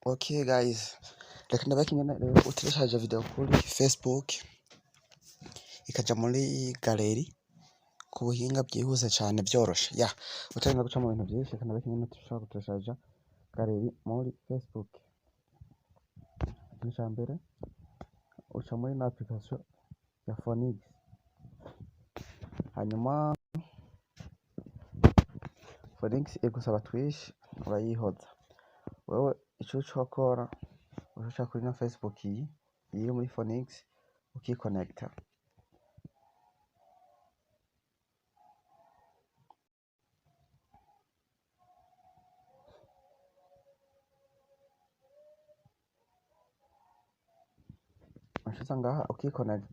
Okay guys, reka ndabakinyana rero utirashaje video kuri Facebook ikaja muri galeri ku buhinga byihuse cyane byoroshe ya utarinda guca mu bintu byinshi reka ndabakinyana turashaka gutirashaja galeri muri Facebook. Ikintu mbere uca muri na application ya Phoenix, hanyuma Phoenix igusaba twishi urayihoza. Wewe ico cokora uca kuri na Facebook iri muri Phoenix ukiconnecta. Ushitsa ngaha ukiconnecta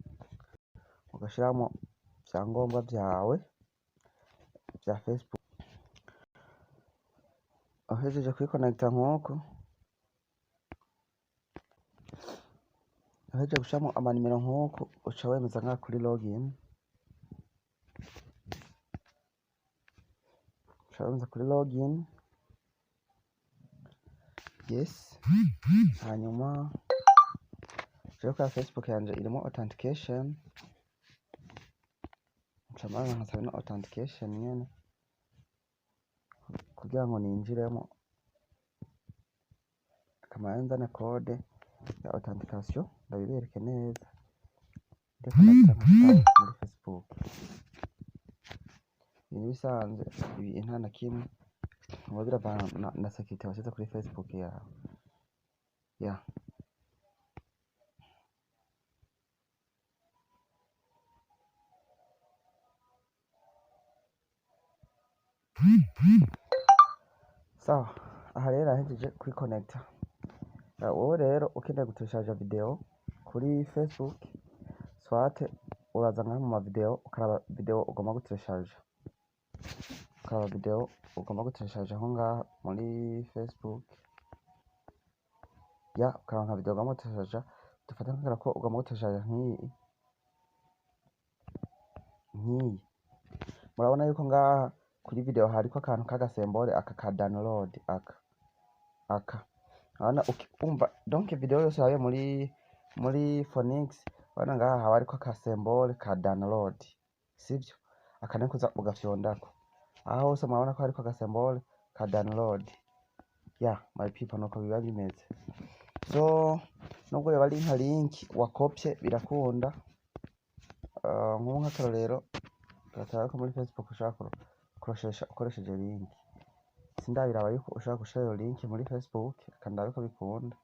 ugashiramo vyangombwa vyawe vya Facebook. Uhejeje kwiconnecta nk'uko uhejeje gushiramo amanimero nk'uko uca wemeza ngaha kuri login. Uca kuri login yes, hanyuma kwa Facebook yanje irimo authentication, ncamara nkasaba na authentication nyene kugira ngo ninjiremo, akamara nzana code ya authentication ndabibereke neza muri Facebook. Ibi bisanzwe ibi nta na kimwe ngo biravana na security washyize kuri Facebook yawe ya sawa. Aha rero ahejeje kwiconnecta, wowe rero ukeneye guturishaja video kuri Facebook swate uraza nka mu video ukaraba video ugomba guturishaja, ukaraba video ugomba guturishaja aho ngaha muri Facebook ya ukaraba nka video ugomba guturishaja. Dufata nk'akara ko ugomba guturishaja nk'iyi. Murabona yuko ngaha kuri video hariko akantu k'agasembore aka ka download aka abana ukumva donc video yose yawe muri Phoenix bana ngaha haba ariko akasembore ka download, sivyo? Akane kuza ugafyondako aho hose murabona ko hariko agasembore ka download ya my people, nuko biba bimeze. So nubwo yaba ari nka link wakopye birakunda, nk'ubu nk'akarorero turatara ko muri Facebook ushaka ukoresheje link, sindabiraba yuko ushaka gushare iyo link muri Facebook kandi ariko bikunda.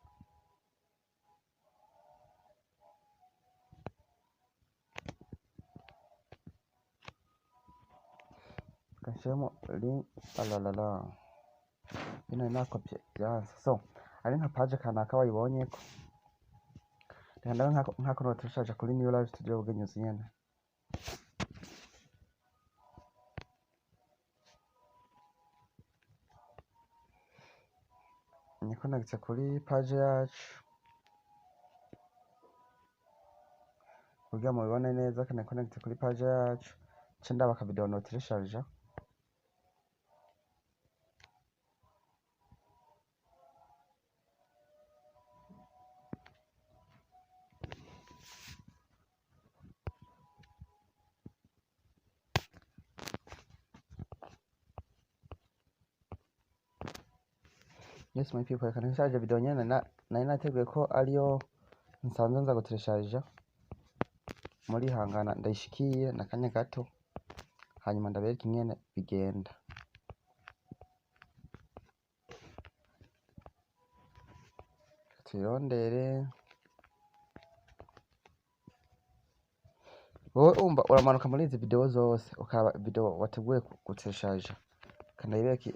Kashemo link alalala ino nakopye byanze. So ari nka page kanaka wayibonyeko ndaga nkako notishaje kuri New Live Studio ugenyuze nyene. Nikonagitse kuri page yacu kugira mubibone neza, kandi nikonagitse kuri page yacu cenda baka video notishaje. Yes my people, reka nishaje video nyene nari nateguye ko ariyo nsanzwe nza guturishaja muri hangana ndayishikiye nakanya gato, hanyuma ndabereka ingene bigenda. Tuyirondere wowe umva uramanuka muri izi video zose ukaba video wateguye guturishaja kandi ndabereka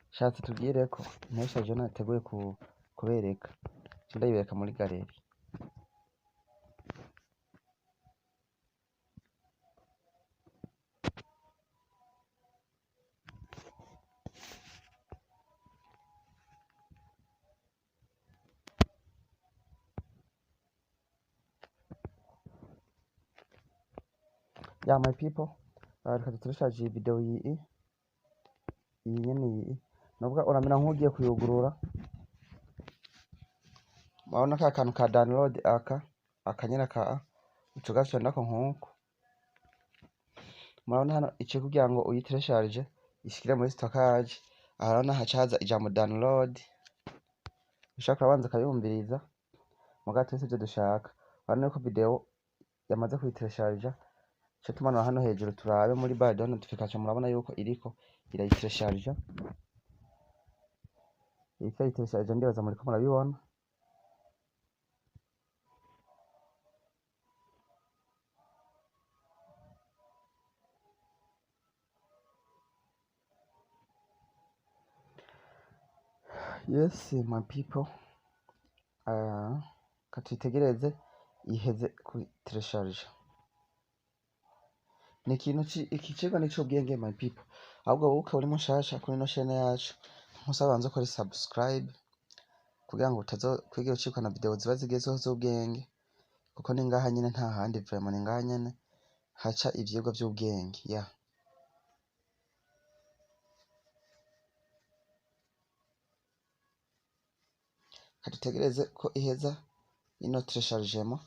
shatse tugireko nteshaje nateguye kubereka ndayibereka muri galeri. Yeah my people, reka tuturishaje iyi video iyi nyene iyi nubwo uramera nk'ugiye kuyugurura murabona ka kantu ka download akanyene uca ugafyondako nkuko. Murabona hano ico kugira ngo uyiteresharije ishikire muri stockage, aha urabona haca haza ijambo download, ushaka urabanza ukayumviriza muga twese ivyo dushaka. Urabona yuko video yamaze kuyiteresharija, ico tumanura hano hejuru turabe muri barre de notification, murabona yuko iriko irayiteresharija, iriko irayiteresharija, ndibaza muriko murabibona. Yes my people, katuyitegereze iheze kuyiteresharija. Ni ikintu iki cigwa ni c'ubwenge my people, ahubwo wowe ukaba uri mushasha kuri ino chaine yacu, nkusaba banza ukore subscribe kugira ngo utazokwigera ucikwa na video ziba zigezweho z'ubwenge, kuko ni ngaha nyene nta handi vraiment, ni ngaha nyene haca ivyigwa vy'ubwenge yeah. Kadutegereze ko iheza ino tereshargement,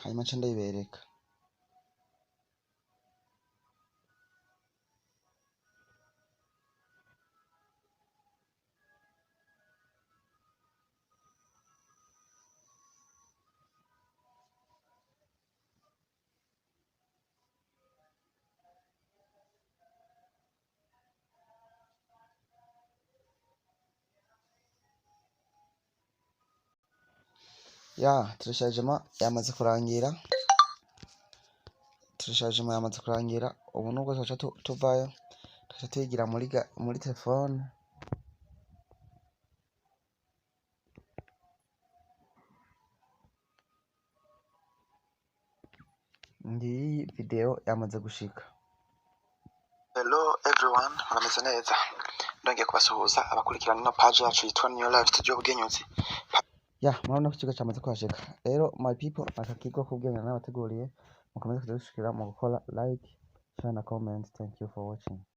hanyuma nca ndayibereka. Ya tereshargement yamaze kurangira, tereshargement yamaze kurangira. Ubu nubwo tuca tuvayo tuca tuyigira muri telefone. Ngiyi video yamaze gushika. Hello everyone, murameze neza? Ndongeye kubasuhuza abakurikirana ino page yacu yitwa New Life Studio Bugenyuzi. Ya murabona ko ikigo cyamaze kuhashika. Rero my people, aka kigo k'ubwenge n'abateguriye, mukomeze kudushikira mu gukora like, share na comment. Thank you for watching.